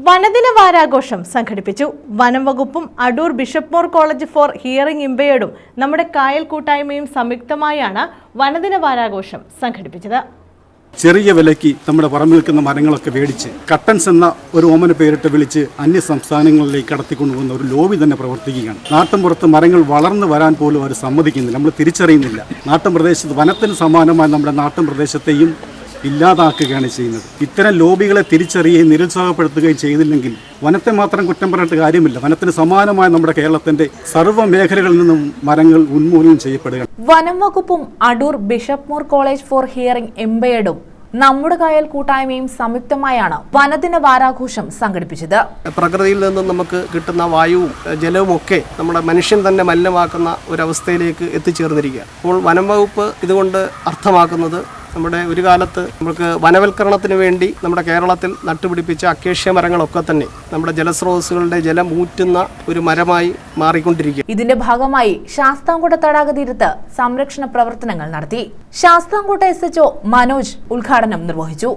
വനദിന വാരാഘോഷം സംഘടിപ്പിച്ചു. വനം വകുപ്പും Adoor bishop Moore college for hearing ഇംപെയർഡും നമ്മുടെ കായൽ കൂട്ടായ്മയും സംയുക്തമായാണ് വനദിന വാരാഘോഷം സംഘടിപ്പിച്ചത്. ചെറിയ വിലയ്ക്ക് നമ്മുടെ പറമ്പിൽ നിൽക്കുന്ന മരങ്ങളൊക്കെ മേടിച്ച് കട്ടൻസ് എന്ന ഒരു ഓമന പേരിട്ട് വിളിച്ച് അന്യ സംസ്ഥാനങ്ങളിലേക്ക് കടത്തിക്കൊണ്ടുപോകുന്ന ഒരു ലോബി തന്നെ പ്രവർത്തിക്കുകയാണ്. നാട്ടിൻപുറത്ത് മരങ്ങൾ വളർന്നു വരാൻ പോലും അവർ സമ്മതിക്കുന്നില്ല, നമ്മൾ തിരിച്ചറിയുന്നില്ല. നാട്ടിൻ പ്രദേശത്ത് വനത്തിന് സമാനമായ നമ്മുടെ നാട്ടിൻ പ്രദേശത്തെയും ഇല്ലാതാക്കുകയാണ് ചെയ്യുന്നത്. ഇത്തരം ലോബികളെ തിരിച്ചറിയുകയും നിരുത്സാഹപ്പെടുത്തുകയും ചെയ്തില്ലെങ്കിൽ വനത്തെ മാത്രം കുറ്റം പറഞ്ഞിട്ട് കാര്യമില്ല. വനത്തിന് സമാനമായ നമ്മുടെ കേരളത്തിന്റെ സർവ്വ മേഖലകളിൽ നിന്നും മരങ്ങൾ ഉന്മൂലനം ചെയ്യപ്പെടുകയാണ്. വനം വകുപ്പും Adoor bishop Moore college for hearing ഇംപെയർഡും നമ്മുടെ കായൽ കൂട്ടായ്മയും സംയുക്തമായാണ് വനദിന വാരാഘോഷം സംഘടിപ്പിച്ചത്. പ്രകൃതിയിൽ നിന്നും നമുക്ക് കിട്ടുന്ന വായുവും ജലവും ഒക്കെ നമ്മുടെ മനുഷ്യൻ തന്നെ മലിനമാക്കുന്ന ഒരവസ്ഥയിലേക്ക് എത്തിച്ചേർന്നിരിക്കുക. അപ്പോൾ വനം വകുപ്പ് ഇതുകൊണ്ട് അർത്ഥമാക്കുന്നത് നമ്മുടെ ഒരു കാലത്ത് നമുക്ക് വനവൽക്കരണത്തിന് വേണ്ടി നമ്മുടെ കേരളത്തിൽ നട്ടുപിടിപ്പിച്ച അക്കേഷ്യ മരങ്ങളൊക്കെ തന്നെ നമ്മുടെ ജലസ്രോതസ്സുകളുടെ ജലം ഊറ്റുന്ന ഒരു മരമായി മാറിക്കൊണ്ടിരിക്കുക. ഇതിന്റെ ഭാഗമായി ശാസ്താംകോട്ട തടാക തീരത്ത് സംരക്ഷണ പ്രവർത്തനങ്ങൾ നടത്തി. ശാസ്താംകോട്ട SHO മനോജ് ഉദ്ഘാടനം നിർവഹിച്ചു.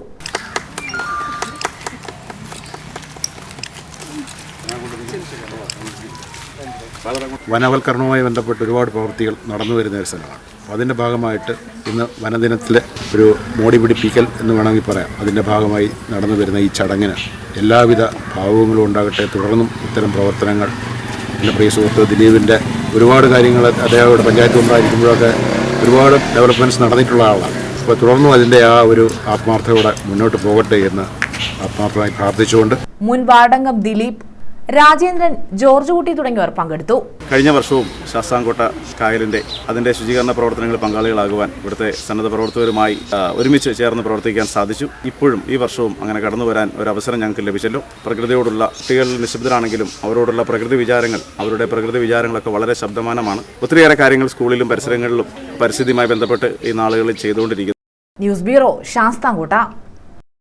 വനവൽക്കരണവുമായി ബന്ധപ്പെട്ട് ഒരുപാട് പ്രവൃത്തികൾ നടന്നു വരുന്ന ഒരു സ്ഥലമാണ്. അതിൻ്റെ ഭാഗമായിട്ട് ഇന്ന് വനദിനത്തിലെ ഒരു മോടി പിടിപ്പിക്കൽ എന്ന് വേണമെങ്കിൽ പറയാം. അതിൻ്റെ ഭാഗമായി നടന്നു വരുന്ന ഈ ചടങ്ങിന് എല്ലാവിധ ഭാവങ്ങളും ഉണ്ടാകട്ടെ. തുടർന്നും ഇത്തരം പ്രവർത്തനങ്ങൾ എൻ്റെ പ്രിയ സുഹൃത്ത് ദിലീപിൻ്റെ ഒരുപാട് കാര്യങ്ങൾ അദ്ദേഹം പഞ്ചായത്ത് മെമ്പറായിരിക്കുമ്പോഴൊക്കെ ഒരുപാട് ഡെവലപ്മെൻറ്റ്സ് നടന്നിട്ടുള്ള ആളാണ്. അപ്പോൾ തുടർന്നും അതിൻ്റെ ആ ഒരു ആത്മാർത്ഥതയോടെ മുന്നോട്ട് പോകട്ടെ എന്ന് ആത്മാർത്ഥമായി പ്രാർത്ഥിച്ചുകൊണ്ട് മുൻ വാർഡംഗം ദിലീപ്, രാജേന്ദ്രൻ, ജോർജ് കുട്ടി തുടങ്ങിയവർ പങ്കെടുത്തു. കഴിഞ്ഞ വർഷവും ശാസ്താംകോട്ട കായലിൻ്റെ അതിൻ്റെ ശുചീകരണ പ്രവർത്തനങ്ങളിൽ പങ്കാളികളാകുവാൻ ഇവിടുത്തെ സന്നദ്ധ പ്രവർത്തകരുമായി ഒരുമിച്ച് ചേർന്ന് പ്രവർത്തിക്കാൻ സാധിച്ചു. ഇപ്പോഴും ഈ വർഷവും അങ്ങനെ കടന്നു വരാൻ ഒരു അവസരം ഞങ്ങൾക്ക് ലഭിച്ചല്ലോ. പ്രകൃതിയോടുള്ള കുട്ടികൾ നിശബ്ദരാണെങ്കിലും അവരോടുള്ള പ്രകൃതി വിചാരങ്ങളൊക്കെ വളരെ ശബ്ദമാനമാണ്. ഒത്തിരിയേറെ കാര്യങ്ങൾ സ്കൂളിലും പരിസരങ്ങളിലും പരിസ്ഥിതിയുമായി ബന്ധപ്പെട്ട് ഈ നാളുകളിൽ ചെയ്തുകൊണ്ടിരിക്കുന്നു. News bureau, Sasthamkotta.